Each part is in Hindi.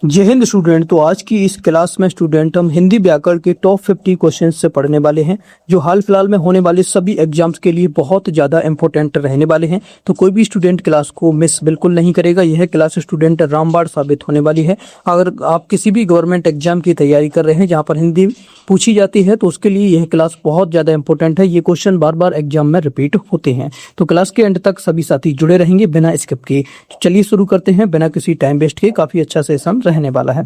जय हिंद स्टूडेंट। तो आज की इस क्लास में स्टूडेंट हम हिंदी व्याकरण के टॉप 50 क्वेश्चन से पढ़ने वाले हैं जो हाल फिलहाल में होने वाले सभी एग्जाम्स के लिए बहुत ज़्यादा इंपॉर्टेंट रहने वाले हैं। तो कोई भी स्टूडेंट क्लास को मिस बिल्कुल नहीं करेगा। यह क्लास स्टूडेंट रामबाण साबित होने वाली है। अगर आप किसी भी गवर्नमेंट एग्जाम की तैयारी कर रहे हैं जहाँ पर हिंदी पूछी जाती है तो उसके लिए यह क्लास बहुत ज़्यादा इंपॉर्टेंट है। ये क्वेश्चन बार बार एग्जाम में रिपीट होते हैं। तो क्लास के एंड तक सभी साथी जुड़े रहेंगे बिना स्किप के। तो चलिए शुरू करते हैं बिना किसी टाइम वेस्ट के। काफ़ी अच्छा सेशन रहने वाला है।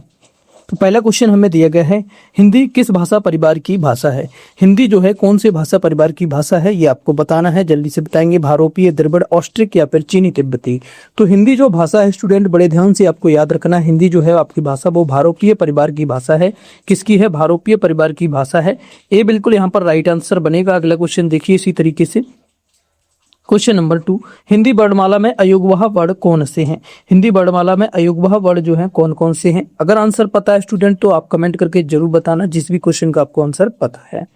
तो पहला क्वेश्चन हमें दिया गया है, हिंदी किस भाषा परिवार की भाषा है। हिंदी जो है कौन से भाषा परिवार की भाषा है ये आपको बताना है। जल्दी से बताएंगे। भारोपीय, द्रविड़, ऑस्ट्रिक या फिर चीनी तिब्बती। तो हिंदी जो भाषा है स्टूडेंट बड़े ध्यान से आपको याद रखना है। हिंदी जो है आपकी भाषा वो भारोपीय परिवार की भाषा है। किसकी है? भारोपीय परिवार की भाषा है। ये बिल्कुल यहाँ पर राइट आंसर बनेगा। अगला क्वेश्चन देखिए इसी तरीके से। क्वेश्चन नंबर 2, हिंदी वर्णमाला में अयुग्मक वर्ण कौन से हैं। हिंदी वर्णमाला में अयुग्मक वर्ण जो हैं कौन कौन से हैं। अगर आंसर पता है स्टूडेंट तो आप कमेंट करके जरूर बताना जिस भी क्वेश्चन का आपको आंसर पता है।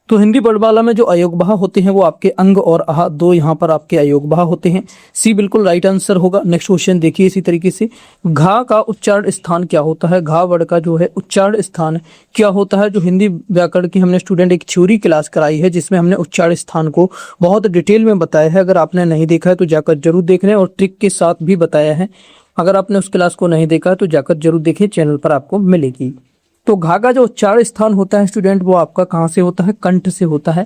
तो हिंदी वर्णमाला में जो अयोगभाव होते हैं वो आपके अंग और आह दो यहाँ पर आपके अयोगभाव होते हैं। सी बिल्कुल राइट आंसर होगा। नेक्स्ट क्वेश्चन देखिए इसी तरीके से। घा का उच्चारण स्थान क्या होता है। घा वर्ड का जो है उच्चारण स्थान क्या होता है। जो हिंदी व्याकरण की हमने स्टूडेंट एक थ्योरी क्लास कराई है जिसमें हमने उच्चारण स्थान को बहुत डिटेल में बताया है। अगर आपने नहीं देखा है तो जाकर जरूर देख लें और ट्रिक के साथ भी बताया है। अगर आपने उस क्लास को नहीं देखा है तो जाकर जरूर देखें, चैनल पर आपको मिलेगी। तो घा का जो उच्चारण स्थान होता है स्टूडेंट वो आपका कहाँ से होता है? कंठ से होता है।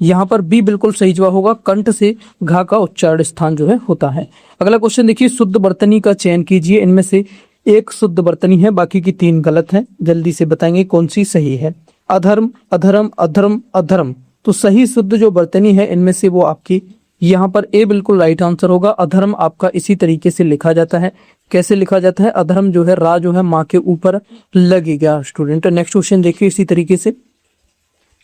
यहाँ पर बी बिल्कुल सही जवाब होगा। कंठ से घा का उच्चारण स्थान जो है होता है। अगला क्वेश्चन देखिए, शुद्ध वर्तनी का चयन कीजिए। इनमें से एक शुद्ध वर्तनी है, बाकी की 3 गलत है। जल्दी से बताएंगे कौन सी सही है। अधर्म, अधर्म, अधर्म, अधर्म। तो सही शुद्ध जो वर्तनी है इनमें से वो आपकी यहाँ पर ए बिल्कुल राइट आंसर होगा। अधर्म आपका इसी तरीके से लिखा जाता है। कैसे लिखा जाता है? अधर्म जो है रा जो है माँ के ऊपर लगेगा स्टूडेंट। नेक्स्ट क्वेश्चन देखिए इसी तरीके से।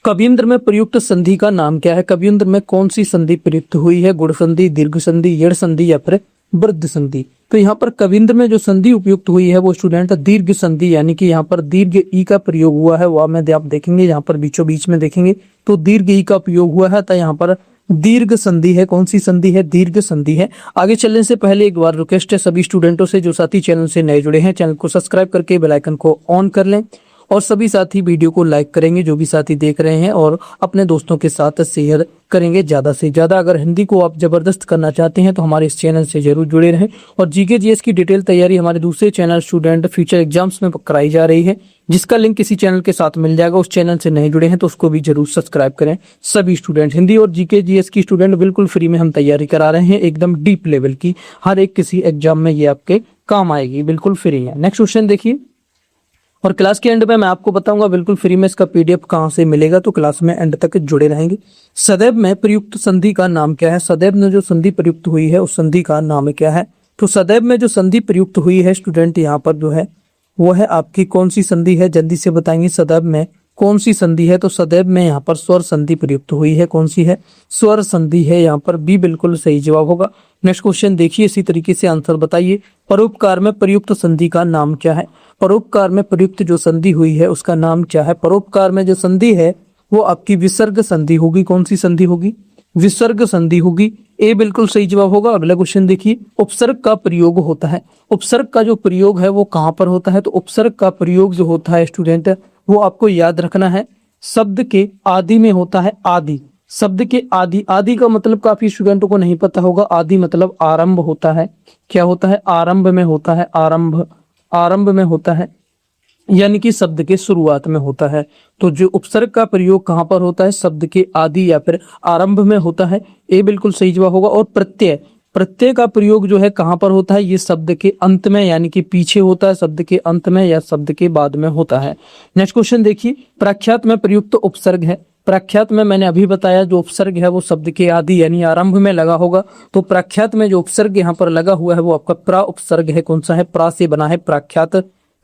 कविंद्र में प्रयुक्त संधि का नाम क्या है। कविंद्र में कौन सी संधि प्रयुक्त हुई है? गुण संधि, दीर्घ संधि, यड़ संधि या फिर वृद्ध संधि। तो यहाँ पर कविंद्र में जो संधि उपयुक्त हुई है वो स्टूडेंट दीर्घ संधि, यानी कि यहाँ पर दीर्घ ई का प्रयोग हुआ है। वह में आप देखेंगे यहाँ पर बीचों बीच में देखेंगे तो दीर्घ ई का प्रयोग हुआ है। तो यहाँ पर दीर्घ संधि है। कौन सी संधि है? दीर्घ संधि है। आगे चलने से पहले एक बार रिक्वेस्ट है सभी स्टूडेंटों से जो साथी चैनल से नए जुड़े हैं चैनल को सब्सक्राइब करके बेल आइकन को ऑन कर लें और सभी साथी वीडियो को लाइक करेंगे जो भी साथी देख रहे हैं और अपने दोस्तों के साथ शेयर करेंगे ज़्यादा से ज़्यादा। अगर हिंदी को आप जबरदस्त करना चाहते हैं तो हमारे इस चैनल से जरूर जुड़े रहें। और जीके जीएस की डिटेल तैयारी हमारे दूसरे चैनल स्टूडेंट फ्यूचर एग्जाम्स में कराई जा रही है जिसका लिंक किसी चैनल के साथ मिल जाएगा। उस चैनल से नहीं जुड़े हैं तो उसको भी जरूर सब्सक्राइब करें। सभी स्टूडेंट हिंदी और जीके जीएस की स्टूडेंट बिल्कुल फ्री में हम तैयारी करा रहे हैं, एकदम डीप लेवल की। हर एक किसी एग्जाम में ये आपके काम आएगी, बिल्कुल फ्री है। नेक्स्ट क्वेश्चन देखिए। और क्लास के एंड में मैं आपको बताऊंगा बिल्कुल फ्री में इसका पीडीएफ कहाँ से मिलेगा, तो क्लास में एंड तक जुड़े रहेंगे। सदैव में प्रयुक्त संधि का नाम क्या है। सदैव में जो संधि प्रयुक्त हुई है उस संधि का नाम क्या है। तो सदैव में जो संधि प्रयुक्त हुई है स्टूडेंट यहाँ पर जो है वो है आपकी कौन सी संधि है? जल्दी से बताएंगे सदैव में कौन सी संधि है। तो सदैव में यहाँ पर स्वर संधि प्रयुक्त हुई है। कौन सी है? स्वर संधि है। यहाँ पर बी बिल्कुल सही जवाब होगा। नेक्स्ट क्वेश्चन देखिए इसी तरीके से आंसर बताइए। परोपकार में प्रयुक्त संधि का नाम क्या है। परोपकार में प्रयुक्त जो संधि हुई है उसका नाम क्या है। परोपकार में जो संधि है वो आपकी विसर्ग संधि होगी। कौन सी संधि होगी? विसर्ग संधि होगी। ए बिल्कुल सही जवाब होगा। अगला क्वेश्चन देखिए। उपसर्ग का प्रयोग होता है। उपसर्ग का जो प्रयोग है वो कहाँ पर होता है। तो उपसर्ग का प्रयोग जो होता है स्टूडेंट वो आपको याद रखना है शब्द के आदि में होता है। आदि शब्द के आदि। आदि का मतलब काफी स्टूडेंटों को नहीं पता होगा। आदि मतलब आरंभ होता है। क्या होता है? आरंभ में होता है। आरंभ, आरंभ में होता है यानी कि शब्द के शुरुआत में होता है। तो जो उपसर्ग का प्रयोग कहाँ पर होता है? शब्द के आदि या फिर आरंभ में होता है। ये बिल्कुल सही जवाब होगा। और प्रत्यय, प्रत्यय का प्रयोग जो है कहाँ पर होता है? ये शब्द के अंत में यानी कि पीछे होता है, शब्द के अंत में या शब्द के बाद में होता है। नेक्स्ट क्वेश्चन देखिए। प्रख्यात में प्रयुक्त उपसर्ग है। प्रख्यात में मैंने अभी बताया जो उपसर्ग है वो शब्द के आदि यानी आरंभ में लगा होगा। तो प्रख्यात में जो उपसर्ग यहाँ पर लगा हुआ है वो आपका प्रा उपसर्ग है। कौन सा है? प्रा से बना है। प्रख्यात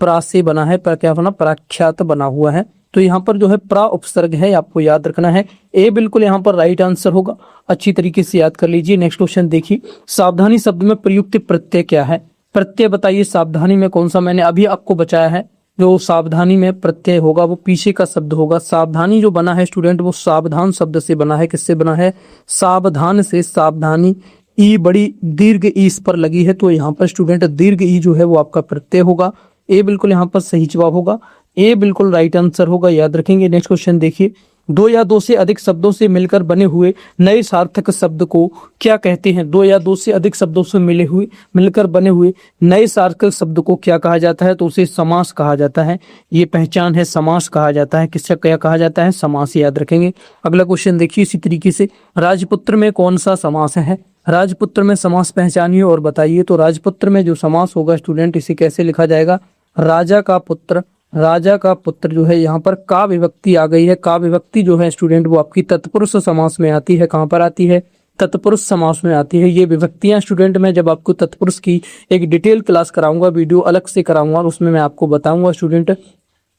प्रा से बना है। क्या बना? प्रख्यात बना हुआ है। तो यहाँ पर जो है प्रा उपसर्ग है, आपको याद रखना है। ए बिल्कुल यहाँ पर राइट आंसर होगा। अच्छी तरीके से याद कर लीजिए। नेक्स्ट क्वेश्चन देखिए। सावधानी शब्द में प्रयुक्त प्रत्यय क्या है। प्रत्यय बताइए सावधानी में कौन सा। मैंने अभी आपको बचाया है जो सावधानी में प्रत्यय होगा वो पीछे का शब्द होगा। सावधानी जो बना है स्टूडेंट वो सावधान शब्द से बना है। किससे बना है? सावधान से। सावधानी ई बड़ी दीर्घ ई इस पर लगी है तो यहाँ पर स्टूडेंट दीर्घ ई जो है वो आपका प्रत्यय होगा। ए बिल्कुल यहाँ पर सही जवाब होगा, ए बिल्कुल राइट आंसर होगा, याद रखेंगे। नेक्स्ट क्वेश्चन देखिए, दो या दो से अधिक शब्दों से मिलकर बने हुए नए सार्थक शब्द को क्या कहते हैं? दो या दो से अधिक शब्दों से मिलकर बने हुए नए सार्थक शब्द को क्या कहा जाता है? तो उसे समास कहा जाता है। ये पहचान है, समास कहा जाता है। किसका क्या कहा जाता है? समास, याद रखेंगे। अगला क्वेश्चन देखिए इसी तरीके से, राजपुत्र में कौन सा समास है? राजपुत्र में समास पहचानिए और बताइए। तो राजपुत्र में जो समास होगा स्टूडेंट, इसे कैसे लिखा जाएगा? राजा का पुत्र, राजा का पुत्र जो है यहाँ पर का विभक्ति आ गई है। का विभक्ति जो है स्टूडेंट वो आपकी तत्पुरुष समास में आती है। कहाँ पर आती है? तत्पुरुष समास में आती है। ये विभक्तियां स्टूडेंट मैं जब आपको तत्पुरुष की एक डिटेल क्लास कराऊंगा, वीडियो अलग से कराऊंगा, उसमें मैं आपको बताऊंगा स्टूडेंट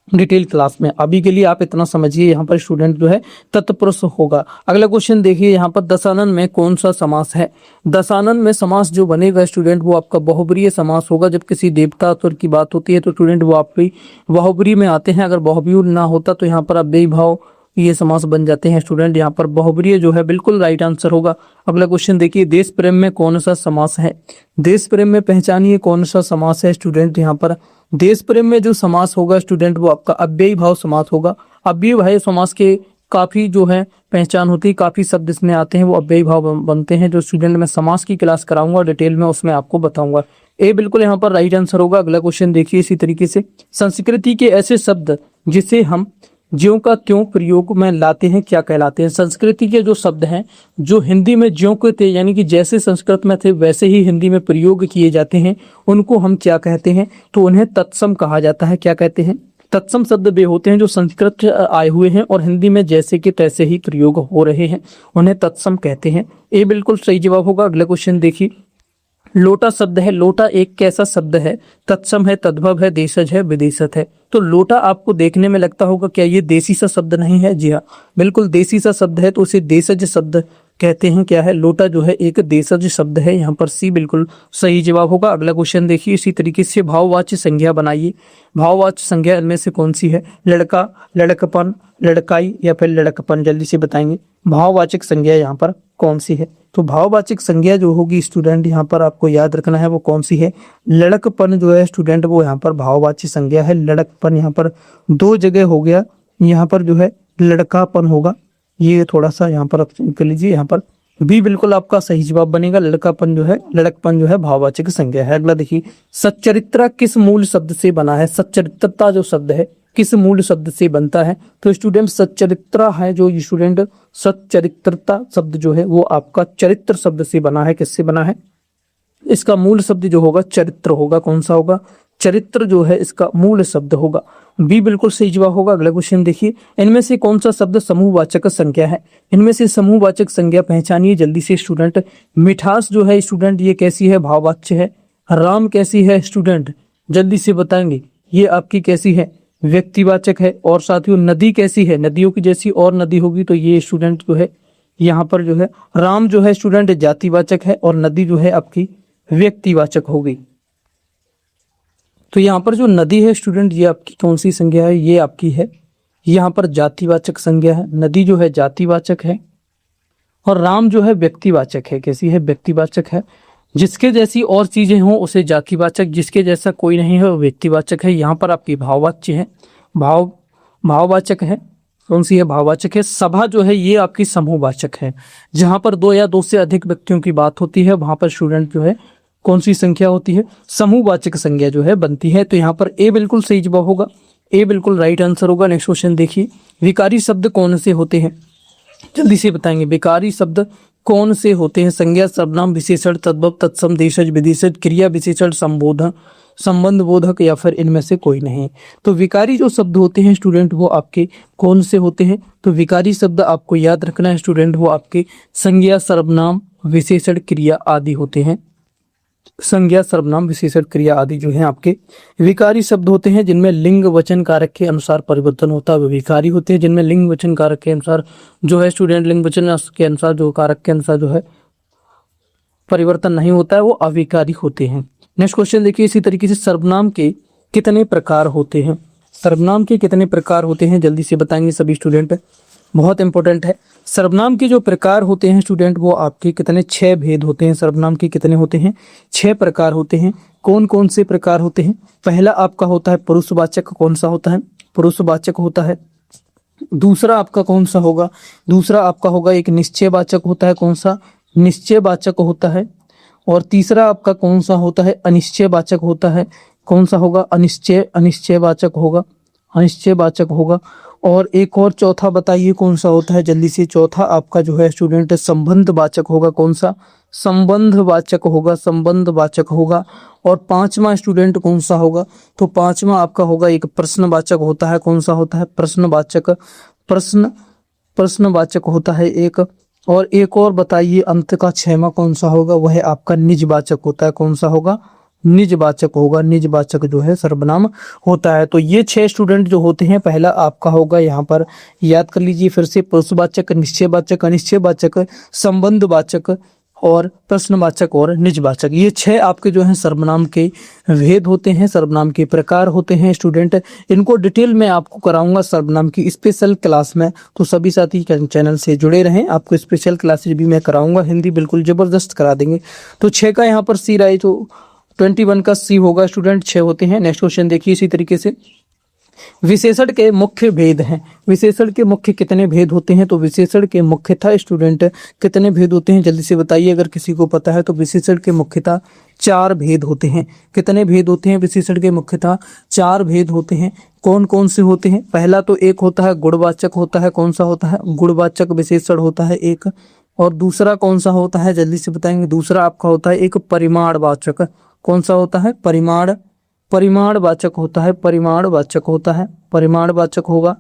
डिटेल क्लास में। अभी के लिए आप इतना समझिए, यहाँ पर स्टूडेंट जो है तत्पुरुष होगा। अगला क्वेश्चन देखिए, यहाँ पर दशानन में कौन सा समास है? दशानन में समास जो बनेगा स्टूडेंट वो आपका बहुब्रीय समास होगा। जब किसी देवता असुर की बात होती है तो स्टूडेंट वो आपकी बहुब्रीय में आते हैं। अगर बहुब्रीय ना होता तो यहाँ पर अव्ययी भाव ये समास बन जाते हैं स्टूडेंट। यहाँ पर बहुब्रीय जो है बिल्कुल राइट आंसर होगा। अगला क्वेश्चन देखिए, देश प्रेम में कौन सा समास है? देश प्रेम में पहचानिए कौन सा समास है स्टूडेंट। यहाँ पर देश प्रेम में जो समास होगा स्टूडेंट वो आपका अव्ययी भाव समास होगा। अव्ययी भाव समास के काफी जो है पहचान होती है, काफी शब्द इसमें आते हैं, वो अव्ययी भाव बनते हैं। जो स्टूडेंट मैं समास की क्लास कराऊंगा डिटेल में, उसमें आपको बताऊंगा। ए बिल्कुल यहाँ पर राइट आंसर होगा। अगला क्वेश्चन देखिए इसी तरीके से, संस्कृति के ऐसे शब्द जिसे हम ज्यों का त्यों प्रयोग में लाते हैं क्या कहलाते हैं? संस्कृति के जो शब्द हैं जो हिंदी में ज्यों के थे, यानी कि जैसे संस्कृत में थे वैसे ही हिंदी में प्रयोग किए जाते हैं, उनको हम क्या कहते हैं? तो उन्हें तत्सम कहा जाता है। क्या कहते हैं? तत्सम शब्द वे होते हैं जो संस्कृत से आए हुए हैं और हिंदी में जैसे के तैसे ही प्रयोग हो रहे हैं, उन्हें तत्सम कहते हैं। ये बिल्कुल सही जवाब होगा। अगला क्वेश्चन देखिए, लोटा शब्द है, लोटा एक कैसा शब्द है? तत्सम है, तद्भव है, देशज है, विदेशत है। तो लोटा आपको देखने में लगता होगा क्या ये देसी सा शब्द नहीं है? जी हाँ, बिल्कुल देसी सा शब्द है, तो उसे देशज शब्द कहते हैं। क्या है? लोटा जो है एक देशज शब्द है। यहाँ पर सी बिल्कुल सही जवाब होगा। अगला क्वेश्चन देखिए इसी तरीके से, भाववाच्य संज्ञा बनाइए। भाववाच्य संज्ञा इनमें से कौन सी है? लड़का, लड़कपन, लड़काई या फिर लड़कपन? जल्दी से बताएंगे भाववाचक संज्ञा यहाँ पर कौन सी है? तो भाववाचक संज्ञा जो होगी स्टूडेंट यहाँ पर आपको याद रखना है वो कौन सी है? लड़कपन जो है स्टूडेंट वो यहाँ पर भाववाच्य संज्ञा है। लड़कपन यहाँ पर दो जगह हो गया, यहाँ पर जो है लड़कापन होगा। ये थोड़ा सा यहाँ पर कर लीजिए, यहाँ पर बी बिल्कुल आपका सही जवाब बनेगा। लड़कापन जो है, लड़कपन जो है भाववाचक संज्ञा है। अगला देखिए, सच्चरित्र किस मूल शब्द से बना है? सच्चरित्रता जो शब्द है किस मूल शब्द से बनता है? तो स्टूडेंट सच्चरित्रा है जो स्टूडेंट सच्चरित्रता शब्द जो है वो आपका चरित्र शब्द से बना है। किससे बना है? इसका मूल शब्द जो होगा चरित्र होगा। कौन सा होगा? चरित्र जो है इसका मूल शब्द होगा। बी बिल्कुल सही जवाब होगा। अगला क्वेश्चन देखिए, इनमें से कौन सा शब्द समूहवाचक संज्ञा है? इनमें से समूहवाचक संज्ञा पहचानिए जल्दी से स्टूडेंट। मिठास जो है स्टूडेंट ये कैसी है? भाववाच्य है। राम कैसी है स्टूडेंट? जल्दी से बताएंगे, ये आपकी कैसी है? व्यक्तिवाचक है। और साथियों नदी कैसी है? नदियों की जैसी और नदी होगी तो ये स्टूडेंट जो है यहाँ पर जो है राम जो है स्टूडेंट जातिवाचक है और नदी जो है आपकी व्यक्तिवाचक होगी। तो यहाँ पर जो नदी है स्टूडेंट ये आपकी कौन सी संज्ञा है? ये आपकी है यहाँ पर जातिवाचक संज्ञा है। नदी जो है जातिवाचक है और राम जो है व्यक्तिवाचक है। कैसी है? व्यक्तिवाचक है। जिसके जैसी और चीजें हों उसे जातिवाचक, जिसके जैसा कोई नहीं है वो व्यक्तिवाचक है। यहाँ पर आपकी भाववाच्य है, भाववाचक है। कौन सी है? भाववाचक है। सभा जो है ये आपकी समूहवाचक है। जहां पर दो या दो से अधिक व्यक्तियों की बात होती है वहां पर स्टूडेंट जो है कौन सी संख्या होती है? समूहवाचक संज्ञा जो है बनती है। तो यहाँ पर ए बिल्कुल सही जवाब होगा। ए बिल्कुल राइट आंसर होगा। नेक्स्ट क्वेश्चन देखिए, विकारी शब्द कौन से होते हैं? जल्दी से बताएंगे विकारी शब्द कौन से होते हैं? संज्ञा, सर्वनाम, विशेषण, तद्भव, तत्सम, देशज, विदेशज, क्रिया विशेषण, संबोधन, संबंध बोधक या फिर इनमें से कोई नहीं। तो विकारी जो शब्द होते हैं स्टूडेंट वो आपके कौन से होते हैं? तो विकारी शब्द आपको याद रखना है स्टूडेंट, वो आपके संज्ञा, सर्वनाम, विशेषण, क्रिया आदि होते हैं। संज्ञा, सर्वनाम, विशेषण, क्रिया आदि जो है आपके विकारी शब्द होते हैं। जिनमें लिंग वचन कारक के अनुसार परिवर्तन होता है वो विकारी होते हैं। जिनमें लिंग वचन कारक के अनुसार जो है स्टूडेंट लिंग वचन के अनुसार जो कारक के अनुसार जो है परिवर्तन नहीं होता है वो अविकारी होते हैं। नेक्स्ट क्वेश्चन देखिए इसी तरीके से, सर्वनाम के कितने प्रकार होते हैं? सर्वनाम के कितने प्रकार होते हैं? जल्दी से बताएंगे सभी स्टूडेंट। बहुत इंपॉर्टेंट है। सर्वनाम के जो प्रकार होते हैं स्टूडेंट वो आपके कितने, 6 भेद होते हैं। सर्वनाम के कितने होते हैं, 6 प्रकार होते हैं। कौन कौन से प्रकार होते हैं? पहला आपका होता है पुरुषवाचक। कौन सा होता है? पुरुषवाचक होता है। दूसरा आपका कौन सा होगा? दूसरा आपका होगा एक निश्चयवाचक होता है। कौन सा? निश्चयवाचक होता है। और तीसरा आपका कौन सा होता है? अनिश्चयवाचक होता है। कौन सा होगा? अनिश्चयवाचक होगा। अनिश्चयवाचक होगा। और एक और चौथा बताइए कौन सा होता है जल्दी से। चौथा आपका जो है स्टूडेंट संबंधवाचक होगा। कौन सा? संबंधवाचक होगा। संबंधवाचक होगा। और पांचवा स्टूडेंट कौन सा होगा? तो पांचवा आपका होगा एक प्रश्नवाचक होता है। कौन सा होता है? प्रश्नवाचक। प्रश्नवाचक होता है एक। और एक और बताइए अंत का 6वां कौन सा होगा? वह है आपका निजवाचक होता है। कौन सा होगा? निजवाचक होगा। निजवाचक जो है सर्वनाम होता है। तो ये 6 स्टूडेंट जो होते हैं, पहला आपका होगा यहाँ पर, याद कर लीजिए फिर से, पुरुषवाचक, निश्चयवाचक, अनिश्चयवाचक, संबंधवाचक और प्रश्नवाचक और निजवाचक। ये 6 आपके जो हैं सर्वनाम के भेद होते हैं, सर्वनाम के प्रकार होते हैं स्टूडेंट। इनको डिटेल में आपको कराऊंगा सर्वनाम की स्पेशल क्लास में, तो सभी साथी चैनल से जुड़े रहें। आपको स्पेशल क्लासेज भी मैं कराऊंगा, हिंदी बिल्कुल जबरदस्त करा देंगे। तो 6 का यहाँ पर सी रहा, तो 21 का सी होगा स्टूडेंट। 6 होते हैं। नेक्स्ट क्वेश्चन देखिए इसी तरीके से, विशेषण के मुख्य भेद हैं। विशेषण के मुख्य कितने भेद होते हैं? तो विशेषण के मुख्यतः स्टूडेंट कितने भेद होते हैं जल्दी से बताइए, अगर किसी को पता है तो। विशेषण के मुख्यतः 4 भेद होते हैं। कितने भेद होते हैं? विशेषण के मुख्यतः 4 भेद होते हैं। कौन कौन से होते हैं? पहला तो एक होता है गुणवाचक होता है। कौन सा होता है? गुणवाचक विशेषण होता है एक। और दूसरा कौन सा होता है जल्दी से बताएंगे? दूसरा आपका होता है एक परिमाणवाचक। कौन सा होता है? परिमाणवाचक होता है। परिमाणवाचक होता है। परिमाणवाचक होगा।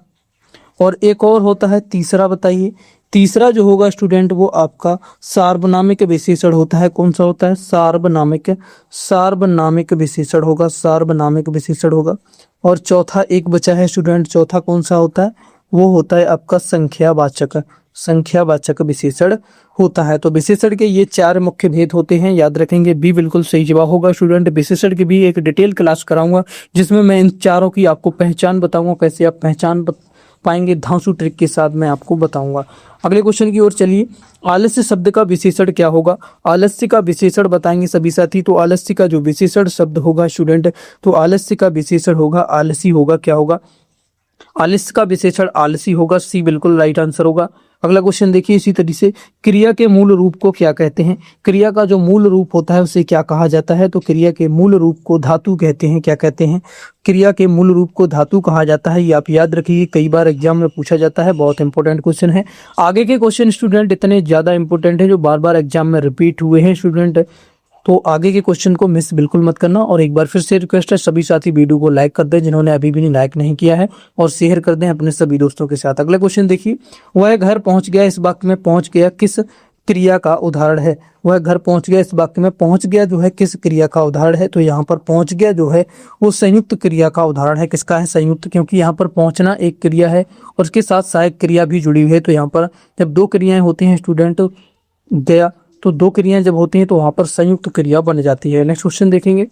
और एक और होता है तीसरा, बताइए। तीसरा जो होगा स्टूडेंट वो आपका सार्वनामिक विशेषण होता है। कौन सा होता है? सार्वनामिक विशेषण होगा। सार्वनामिक विशेषण होगा। और चौथा एक बचा है स्टूडेंट, चौथा कौन सा होता है? वो होता है आपका संख्यावाचक। संख्यावाचक विशेषण होता है। तो विशेषण के ये 4 मुख्य भेद होते हैं, याद रखेंगे। बी बिल्कुल सही जवाब होगा स्टूडेंट। विशेषण की भी एक डिटेल क्लास कराऊंगा जिसमें मैं इन चारों की आपको पहचान बताऊंगा, कैसे आप पहचान पाएंगे, धांसू ट्रिक के साथ मैं आपको बताऊंगा। अगले क्वेश्चन की ओर चलिए। आलस्य शब्द का विशेषण क्या होगा? आलस्य का विशेषण बताएंगे सभी साथी। तो आलस्य का जो विशेषण शब्द होगा स्टूडेंट, तो आलस्य का विशेषण होगा आलसी होगा। क्या होगा? आलस्य का विशेषण आलसी होगा। सी बिल्कुल राइट आंसर होगा। अगला क्वेश्चन देखिए इसी तरीके से, क्रिया के मूल रूप को क्या कहते हैं? क्रिया का जो मूल रूप होता है उसे क्या कहा जाता है? तो क्रिया के मूल रूप को धातु कहते हैं। क्या कहते हैं? क्रिया के मूल रूप को धातु कहा जाता है। ये आप याद रखिए, कई बार एग्जाम में पूछा जाता है, बहुत इंपॉर्टेंट क्वेश्चन है। आगे के क्वेश्चन स्टूडेंट इतने ज्यादा इंपॉर्टेंट है जो बार बार एग्जाम में रिपीट हुए हैं स्टूडेंट, तो आगे के क्वेश्चन को मिस बिल्कुल मत करना। और एक बार फिर से रिक्वेस्ट है, सभी साथी वीडियो को लाइक कर दें जिन्होंने अभी भी लाइक नहीं किया है, और शेयर कर दें अपने सभी दोस्तों के साथ। अगला क्वेश्चन देखिए, वह घर पहुंच गया इस वाक्य में पहुंच गया किस क्रिया का उदाहरण है? वह घर पहुंच गया इस वाक्य में पहुंच गया जो है किस क्रिया का उदाहरण है? तो यहाँ पर पहुंच गया जो है वो संयुक्त क्रिया का उदाहरण है। किसका है? संयुक्त, क्योंकि यहाँ पर पहुंचना एक क्रिया है और उसके साथ सहायक क्रिया भी जुड़ी हुई है। तो यहाँ पर जब 2 क्रियाएं होती हैं स्टूडेंट, गया, तो 2 क्रियाएं जब होती हैं तो वहां पर संयुक्त क्रिया बन जाती है। नेक्स्ट क्वेश्चन देखेंगे,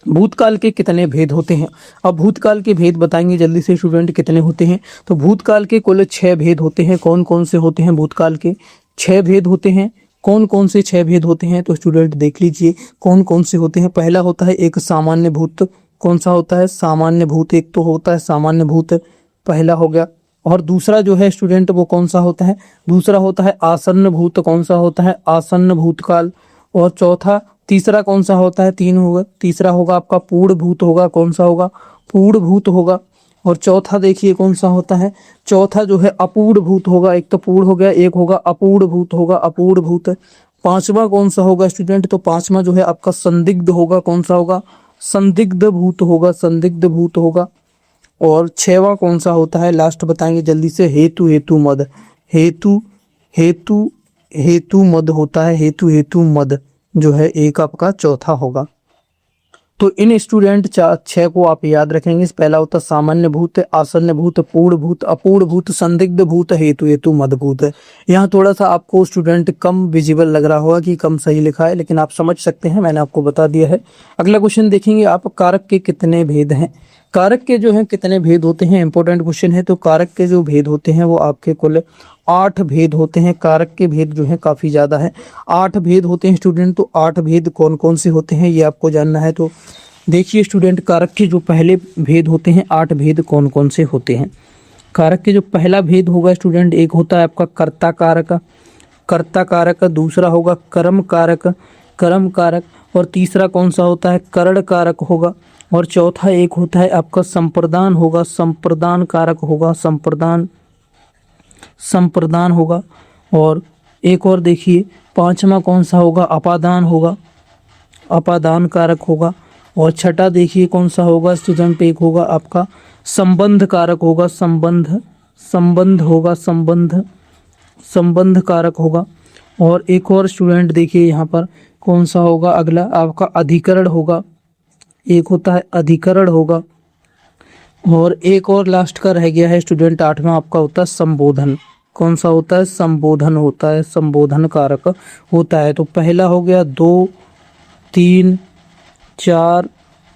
भूतकाल के कितने भेद होते हैं? अब भूतकाल के भेद बताएंगे जल्दी से स्टूडेंट, कितने होते हैं? तो भूतकाल के कुल 6 भेद होते हैं। कौन कौन से होते हैं? भूतकाल के 6 भेद होते हैं। कौन कौन से 6 भेद होते हैं? तो स्टूडेंट देख लीजिए कौन कौन से होते हैं। पहला होता है एक सामान्य भूत। कौन सा होता है? सामान्य भूत। एक तो होता है सामान्य भूत, पहला हो गया। और दूसरा जो है स्टूडेंट वो कौन सा होता है? दूसरा होता है आसन्न भूत। कौन सा होता है? आसन्न भूतकाल। और चौथा, तीसरा कौन सा होता है? 3 होगा। तीसरा होगा आपका पूर्ण भूत होगा। कौन सा होगा? पूर्ण भूत होगा। और चौथा देखिए कौन सा होता है? चौथा जो है अपूर्ण भूत होगा। एक तो पूर्ण हो गया, एक होगा अपूर्ण भूत होगा, अपूर्ण भूत। पांचवा कौन सा होगा स्टूडेंट? तो पांचवा जो है आपका संदिग्ध होगा। कौन सा होगा? संदिग्ध भूत होगा। संदिग्ध भूत होगा। और 6वां कौन सा होता है? लास्ट बताएंगे जल्दी से, हेतु हेतु मद। हेतु हेतु हेतु मद होता है। हेतु हेतु मद जो है एक आपका चौथा होगा। तो इन स्टूडेंट 6 को आप याद रखेंगे। पहला होता सामान्य भूत, आसन्न भूत, पूर्ण भूत, अपूर्ण भूत, संदिग्ध भूत, हेतु हेतु मद भूत। यहाँ थोड़ा सा आपको स्टूडेंट कम विजिबल लग रहा होगा कि कम सही लिखा है, लेकिन आप समझ सकते हैं, मैंने आपको बता दिया है। अगला क्वेश्चन देखेंगे आप, कारक के कितने भेद हैं? कारक के जो है कितने भेद होते हैं, इंपॉर्टेंट क्वेश्चन है। तो कारक के जो भेद होते हैं वो आपके कुल 8 भेद होते हैं। कारक के भेद जो है काफी ज्यादा है, 8 भेद होते हैं स्टूडेंट। तो 8 भेद कौन कौन से होते हैं ये आपको जानना है। तो देखिए स्टूडेंट, कारक के जो पहले भेद होते हैं, 8 भेद कौन कौन से होते हैं। कारक के जो पहला भेद होगा स्टूडेंट, एक होता है आपका कर्ता कारक, कर्ता कारक। दूसरा होगा कर्म कारक, कर्म कारक। और तीसरा कौन सा होता है, करण कारक होगा। और चौथा एक होता है आपका संप्रदान होगा, संप्रदान कारक होगा, संप्रदान, संप्रदान होगा। और एक और देखिए पांचवा कौन सा होगा, अपादान होगा, अपादान कारक होगा। और छठा देखिए कौन सा होगा स्टूडेंट, एक होगा आपका संबंध कारक होगा, संबंध, संबंध होगा, संबंध, संबंध कारक होगा। और एक और स्टूडेंट देखिए यहाँ पर कौन सा होगा अगला, आपका अधिकरण होगा, एक होता है अधिकरण होगा। और एक और लास्ट का रह गया है स्टूडेंट, 8वां आपका होता है संबोधन। कौन सा होता है, संबोधन होता है, संबोधन कारक होता है। तो पहला हो गया 2, 3, 4,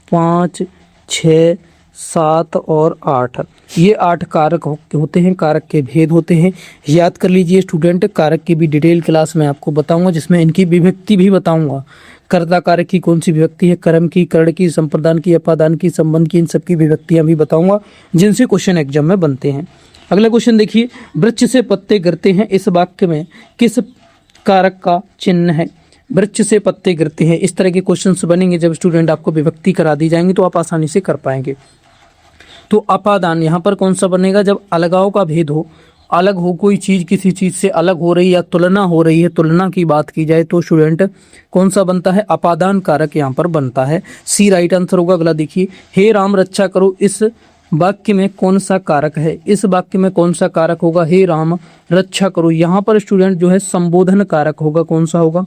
5, 6, 7 और 8, ये 8 कारक होते हैं, कारक के भेद होते हैं। याद कर लीजिए स्टूडेंट, कारक की भी डिटेल क्लास में आपको बताऊंगा, जिसमें इनकी विभक्ति भी बताऊंगा। कर्ता कारक की कौन सी विभक्ति है, कर्म की, कर्ण की, संप्रदान की, अपादान की, संबंध की, इन सब की विभक्तियां भी बताऊंगा, जिनसे क्वेश्चन एग्जाम में बनते हैं। अगला क्वेश्चन देखिए, वृक्ष से पत्ते गिरते हैं, इस वाक्य में किस कारक का चिन्ह है। वृक्ष से पत्ते गिरते हैं, इस तरह के क्वेश्चंस बनेंगे जब स्टूडेंट आपको विभक्ति करा दी जाएंगी तो आप आसानी से कर पाएंगे। तो अपादान यहाँ पर कौन सा बनेगा, जब अलगाव का भेद हो, अलग हो, कोई चीज किसी चीज से अलग हो रही है या तुलना हो रही है, तुलना की बात की जाए तो स्टूडेंट कौन सा बनता है, अपादान कारक यहाँ पर बनता है। सी राइट आंसर होगा। अगला देखिए, हे राम रक्षा करो, इस वाक्य में कौन सा कारक है, इस वाक्य में कौन सा कारक होगा, हे राम रक्षा करो। यहाँ पर स्टूडेंट जो है संबोधन कारक होगा, कौन सा होगा,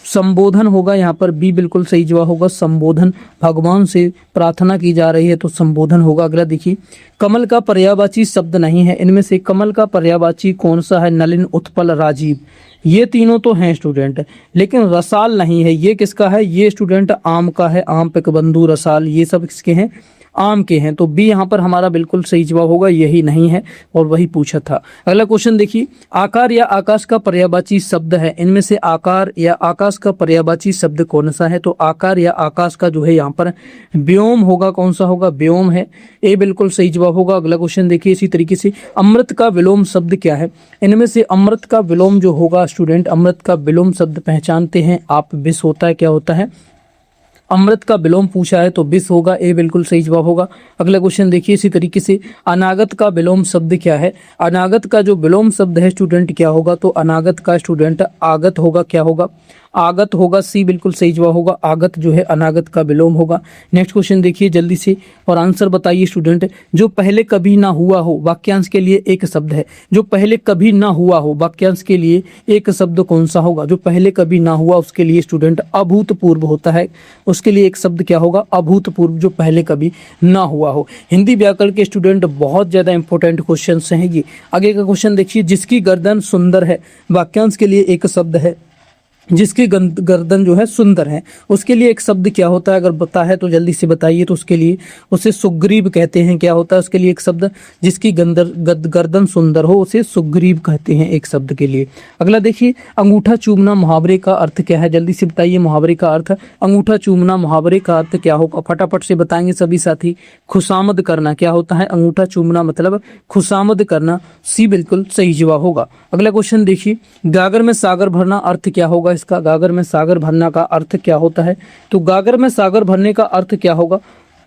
संबोधन होगा। यहाँ पर बी बिल्कुल सही जवाब होगा, संबोधन, भगवान से प्रार्थना की जा रही है तो संबोधन होगा। अगला देखिए, कमल का पर्यायवाची शब्द नहीं है, इनमें से कमल का पर्यायवाची कौन सा है, नलिन, उत्पल, राजीव। ये तीनों तो हैं स्टूडेंट, लेकिन रसाल नहीं है। ये किसका है, ये स्टूडेंट आम का है, आम, पिकबंधु, रसाल, ये सब किसके हैं, आम के हैं। तो बी यहाँ पर हमारा बिल्कुल सही जवाब होगा, यही नहीं है और वही पूछा था। अगला क्वेश्चन देखिए, आकार या आकाश का पर्यायवाची शब्द है, इनमें से आकार या आकाश का पर्यायवाची शब्द कौन सा है। तो आकार या आकाश का जो है यहाँ पर व्योम होगा, कौन सा होगा, व्योम है, ए बिल्कुल सही जवाब होगा। अगला क्वेश्चन देखिए इसी तरीके से, अमृत का विलोम शब्द क्या है। इनमें से अमृत का विलोम जो होगा स्टूडेंट, अमृत का विलोम शब्द पहचानते हैं आप, विष होता है, क्या होता है, अमृत का विलोम पूछा है तो विष होगा, ए बिल्कुल सही जवाब होगा। अगला क्वेश्चन देखिए इसी तरीके से, अनागत का विलोम शब्द क्या है। अनागत का जो विलोम शब्द है स्टूडेंट क्या होगा, तो अनागत का स्टूडेंट आगत होगा, क्या होगा, आगत होगा, सी बिल्कुल सही जवाब होगा। आगत जो है अनागत का विलोम होगा। नेक्स्ट क्वेश्चन देखिए जल्दी से और आंसर बताइए स्टूडेंट। जो पहले कभी ना हुआ हो, वाक्यांश के लिए एक शब्द है, जो पहले कभी ना हुआ हो, वाक्यांश के लिए एक शब्द कौन सा होगा, जो पहले कभी ना हुआ उसके लिए स्टूडेंट अभूतपूर्व होता है, उसके लिए एक शब्द क्या होगा, अभूतपूर्व, जो पहले कभी ना हुआ हो। हिंदी व्याकरण के स्टूडेंट बहुत ज्यादा इंपॉर्टेंट क्वेश्चन हैं ये। आगे का क्वेश्चन देखिए, जिसकी गर्दन सुंदर है, वाक्यांश के लिए एक शब्द है, जिसकी गर्दन जो है सुंदर है, उसके लिए एक शब्द क्या होता है, अगर पता है तो जल्दी से बताइए। तो उसके लिए उसे सुग्रीव कहते हैं, क्या होता है उसके लिए एक शब्द, जिसकी गर्दन सुंदर हो उसे सुग्रीव कहते हैं, एक शब्द के लिए। अगला देखिए, अंगूठा चूमना मुहावरे का अर्थ क्या है, जल्दी से बताइए। मुहावरे का अर्थ, अंगूठा चूमना मुहावरे का अर्थ क्या होगा, फटाफट से बताएंगे सभी साथी। खुशामद करना, क्या होता है, अंगूठा चूमना मतलब खुशामद करना, सी बिल्कुल सही जवाब होगा। अगला क्वेश्चन देखिए, गागर में सागर भरना अर्थ क्या होगा इसका, गागर में सागर भरना का अर्थ क्या होता है। तो गागर में सागर भरने का अर्थ क्या होगा,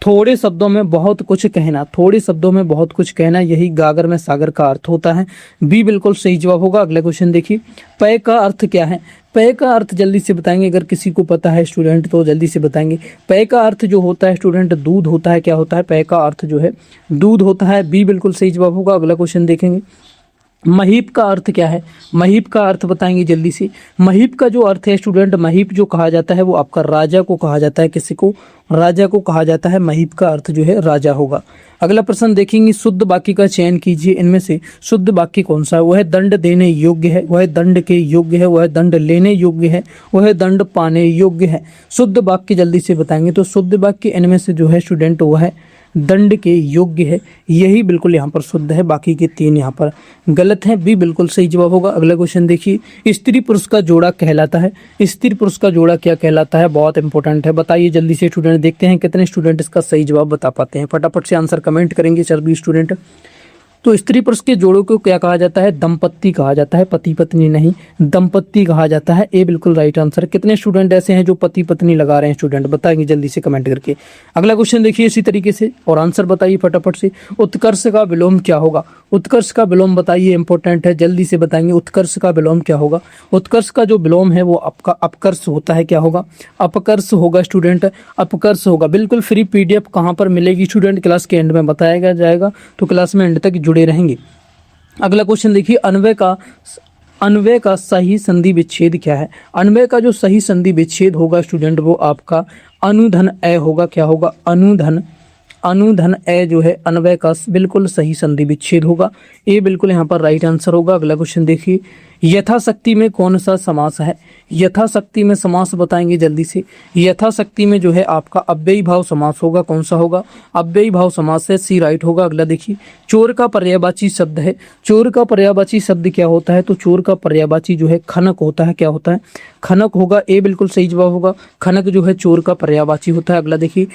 थोड़े शब्दों में बहुत कुछ कहना, थोड़े शब्दों में बहुत कुछ कहना, यही गागर में सागर का अर्थ होता है, बी बिल्कुल सही जवाब होगा। अगला क्वेश्चन देखिए, पेय का अर्थ क्या है। पेय का अर्थ जल्दी से बताएंगे, अगर किसी को पता है स्टूडेंट तो जल्दी से बताएंगे। पेय का अर्थ जो होता है स्टूडेंट दूध होता है, क्या होता है, पेय का अर्थ जो है दूध होता है, बी बिल्कुल सही जवाब होगा। अगला क्वेश्चन देखेंगे, महीप का अर्थ क्या है, महीप का अर्थ बताएंगे जल्दी से। महीप का जो अर्थ है स्टूडेंट, महीप जो कहा जाता है वो आपका राजा को कहा जाता है, किसी को, राजा को कहा जाता है, महीप का अर्थ जो है राजा होगा। अगला प्रश्न देखेंगे, शुद्ध वाक्य का चयन कीजिए, इनमें से शुद्ध वाक्य कौन सा है, वह दंड देने योग्य है, वह दंड के योग्य है, वह दंड लेने योग्य है, वह दंड पाने योग्य है। शुद्ध वाक्य जल्दी से बताएंगे, तो शुद्ध वाक्य इनमें से जो है स्टूडेंट वो है दंड के योग्य है। यही बिल्कुल यहाँ पर शुद्ध है, बाकी के 3 यहाँ पर गलत हैं। बी बिल्कुल सही जवाब होगा। अगला क्वेश्चन देखिए, स्त्री पुरुष का जोड़ा कहलाता है। स्त्री पुरुष का जोड़ा क्या कहलाता है? बहुत इंपॉर्टेंट है, बताइए जल्दी से स्टूडेंट। देखते हैं कितने स्टूडेंट इसका सही जवाब बता पाते हैं। फटाफट से आंसर कमेंट करेंगे सभी स्टूडेंट। तो स्त्री पुरुष के जोड़ों को क्या कहा जाता है? दंपत्ति कहा जाता है, पति पत्नी नहीं, दंपत्ति कहा जाता है। ए बिल्कुल राइट आंसर। कितने स्टूडेंट ऐसे हैं जो पति पत्नी लगा रहे हैं स्टूडेंट? बताएंगे जल्दी से कमेंट करके। अगला क्वेश्चन देखिए इसी तरीके से और आंसर बताइए फटाफट से। उत्कर्ष का विलोम क्या होगा? उत्कर्ष का विलोम बताइए, इंपॉर्टेंट है, जल्दी से बताएंगे। उत्कर्ष का विलोम क्या होगा? उत्कर्ष का जो विलोम है वो आपका अपकर्ष होता है। क्या होगा? अपकर्ष होगा स्टूडेंट, अपकर्ष होगा। बिल्कुल फ्री पीडीएफ कहाँ पर मिलेगी स्टूडेंट? क्लास के एंड में बताया जाएगा, तो क्लास में एंड तक जुड़े रहेंगे। अगला क्वेश्चन देखिए, अन्वय का सही संधि विच्छेद क्या है? अन्वय का जो सही संधि विच्छेद होगा स्टूडेंट वो आपका अनुधन ए होगा। क्या होगा? अनुधन ए जो है अन्वय का बिल्कुल सही संधि विच्छेद होगा। ए बिल्कुल यहाँ पर राइट आंसर होगा। अगला क्वेश्चन देखिए, यथाशक्ति में कौन सा समास है? यथाशक्ति में समास बताएंगे जल्दी से। यथाशक्ति में जो है आपका अव्ययी भाव समास होगा। कौन सा होगा? अव्ययी भाव समास है, सी राइट होगा। अगला देखिए, चोर का पर्यायवाची शब्द है। चोर का पर्यायवाची शब्द क्या होता है? तो चोर का पर्यायवाची जो है खनक होता है। क्या होता है? खनक होगा। ए बिल्कुल सही जवाब होगा। खनक जो है चोर का पर्यायवाची होता है। अगला देखिए,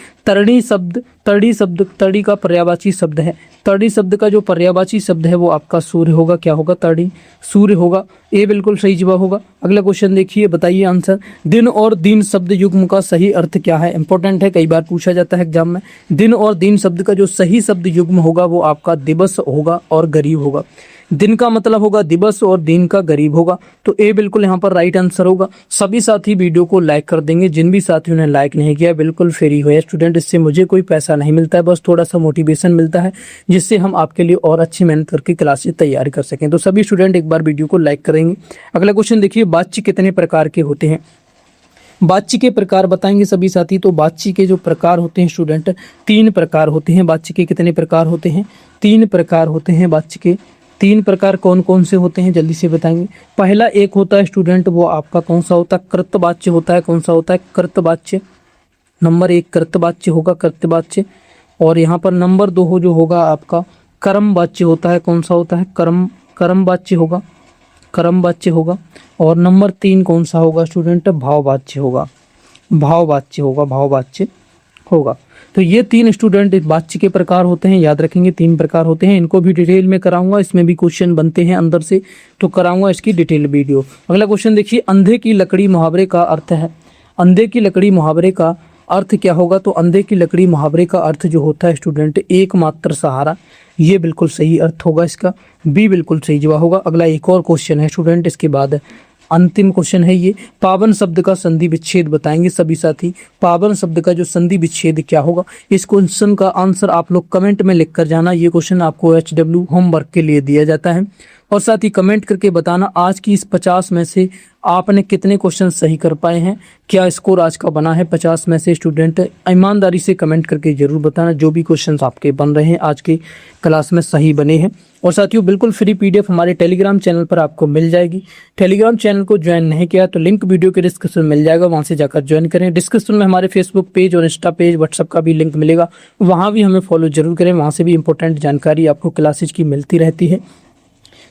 तड़ी का पर्यायवाची शब्द है। तड़ी शब्द का जो पर्यायवाची शब्द है वो आपका सूर्य होगा। क्या होगा? तड़ी सूर्य होगा। ए बिल्कुल सही जवाब होगा। अगला क्वेश्चन देखिए, बताइए आंसर। दिन और दीन शब्द युग्म का सही अर्थ क्या है? इंपॉर्टेंट है, कई बार पूछा जाता है एग्जाम में। दिन और दीन शब्द का जो सही शब्द युग्म होगा वो आपका दिवस होगा और गरीब होगा। दिन का मतलब होगा दिवस और दीन का गरीब होगा। तो ए बिल्कुल यहाँ पर राइट आंसर होगा। सभी साथी वीडियो को लाइक कर देंगे। जिन भी साथियों ने लाइक नहीं किया बिल्कुल फ्री हो स्टूडेंट, इससे मुझे कोई पैसा नहीं मिलता है, बस थोड़ा सा मोटिवेशन मिलता है जिससे हम आपके लिए और अच्छी मेहनत करके क्लासेस तैयार कर सकें। तो सभी स्टूडेंट एक बार वीडियो को लाइक करेंगे। अगला क्वेश्चन देखिए, वाच्य कितने प्रकार के होते हैं? वाच्य के प्रकार बताएंगे सभी साथी। तो वाच्य के जो प्रकार होते हैं स्टूडेंट 3 प्रकार होते हैं। वाच्य के कितने प्रकार होते हैं? 3 प्रकार होते हैं वाच्य के। 3 प्रकार कौन कौन से होते हैं जल्दी से बताएंगे। पहला एक होता है स्टूडेंट, वो आपका कौन सा होता है? कृतवाच्य होता है। कौन सा होता है? कृतवाच्य। नंबर 1 कृतवाच्य होगा, कृतवाच्य। और यहाँ पर नंबर 2 जो होगा आपका कर्मवाच्य होता है। कौन सा होता है? कर्मवाच्य होगा, कर्मवाच्य होगा। और नंबर 3 कौन सा होगा स्टूडेंट? भाववाच्य होगा, भाववाच्य होगा, भाववाच्य होगा। तो ये 3 स्टूडेंट वाच्य के प्रकार होते हैं, याद रखेंगे 3 प्रकार होते हैं। इनको भी डिटेल में कराऊंगा, इसमें भी क्वेश्चन बनते हैं अंदर से, तो कराऊंगा इसकी डिटेल वीडियो। अगला क्वेश्चन देखिए, अंधे की लकड़ी मुहावरे का अर्थ है। अंधे की लकड़ी मुहावरे का अर्थ क्या होगा? तो अंधे की लकड़ी मुहावरे का अर्थ जो होता है स्टूडेंट एकमात्र सहारा। ये बिल्कुल सही अर्थ होगा इसका। बी बिल्कुल सही जवाब होगा। अगला एक और क्वेश्चन है स्टूडेंट, इसके बाद अंतिम क्वेश्चन है ये। पावन शब्द का संधि विच्छेद बताएंगे सभी साथी। पावन शब्द का जो संधि विच्छेद क्या होगा? इस क्वेश्चन का आंसर आप लोग कमेंट में लिख कर जाना। ये क्वेश्चन आपको HW होमवर्क के लिए दिया जाता है। और साथ ही कमेंट करके बताना आज की इस 50 में से आपने कितने क्वेश्चन सही कर पाए हैं, क्या स्कोर आज का बना है 50 में से स्टूडेंट। ईमानदारी से कमेंट करके जरूर बताना जो भी क्वेश्चंस आपके बन रहे हैं आज की क्लास में सही बने हैं। और साथियों बिल्कुल फ्री पीडीएफ हमारे टेलीग्राम चैनल पर आपको मिल जाएगी। टेलीग्राम चैनल को ज्वाइन नहीं किया तो लिंक वीडियो के डिस्क्रिप्शन में मिल जाएगा, वहां से जाकर ज्वाइन करें। डिस्क्रिप्शन में हमारे फेसबुक पेज और इंस्टा पेज, व्हाट्सअप का भी लिंक मिलेगा, वहां भी हमें फॉलो जरूर करें। वहां से भी इंपॉर्टेंट जानकारी आपको क्लासेज की मिलती रहती है।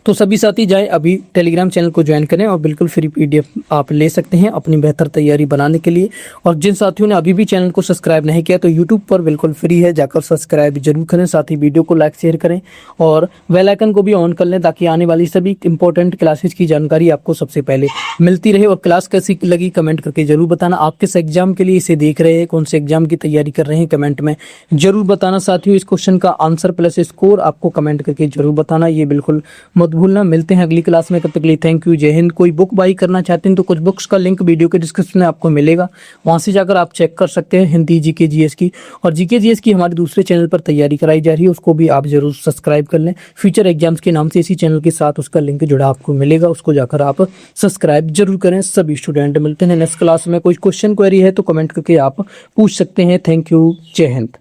तो सभी साथी जाएं अभी टेलीग्राम चैनल को ज्वाइन करें और बिल्कुल फ्री पीडीएफ आप ले सकते हैं अपनी बेहतर तैयारी बनाने के लिए। और जिन साथियों ने अभी भी चैनल को सब्सक्राइब नहीं किया तो यूट्यूब पर बिल्कुल फ्री है, जाकर सब्सक्राइब जरूर करें। साथ ही वीडियो को लाइक शेयर करें और बेल आइकन को भी ऑन कर लें ताकि आने वाली सभी इंपॉर्टेंट क्लासेज की जानकारी आपको सबसे पहले मिलती रहे। और क्लास कैसी लगी कमेंट करके जरूर बताना। आप किस एग्जाम के लिए इसे देख रहे हैं, कौन से एग्जाम की तैयारी कर रहे हैं, कमेंट में जरूर बताना। साथियों इस क्वेश्चन का आंसर प्लस स्कोर आपको कमेंट करके जरूर बताना, ये बिल्कुल मत भूलना। मिलते हैं अगली क्लास में, तब तक के लिए थैंक यू, जय हिंद। कोई बुक बाई करना चाहते हैं तो कुछ बुक्स का लिंक वीडियो के डिस्क्रिप्शन में आपको मिलेगा, वहां से जाकर आप चेक कर सकते हैं। हिंदी जीके जीएस की और जीके जीएस की हमारे दूसरे चैनल पर तैयारी कराई जा रही है, उसको भी आप जरूर सब्सक्राइब कर लें। फ्यूचर एग्जाम्स के नाम से इसी चैनल के साथ उसका लिंक जुड़ा आपको मिलेगा, उसको जाकर आप सब्सक्राइब जरूर करें। सभी स्टूडेंट मिलते हैं नेक्स्ट क्लास में। कोई क्वेश्चन क्वेरी है तो कमेंट करके आप पूछ सकते हैं। थैंक यू, जय हिंद।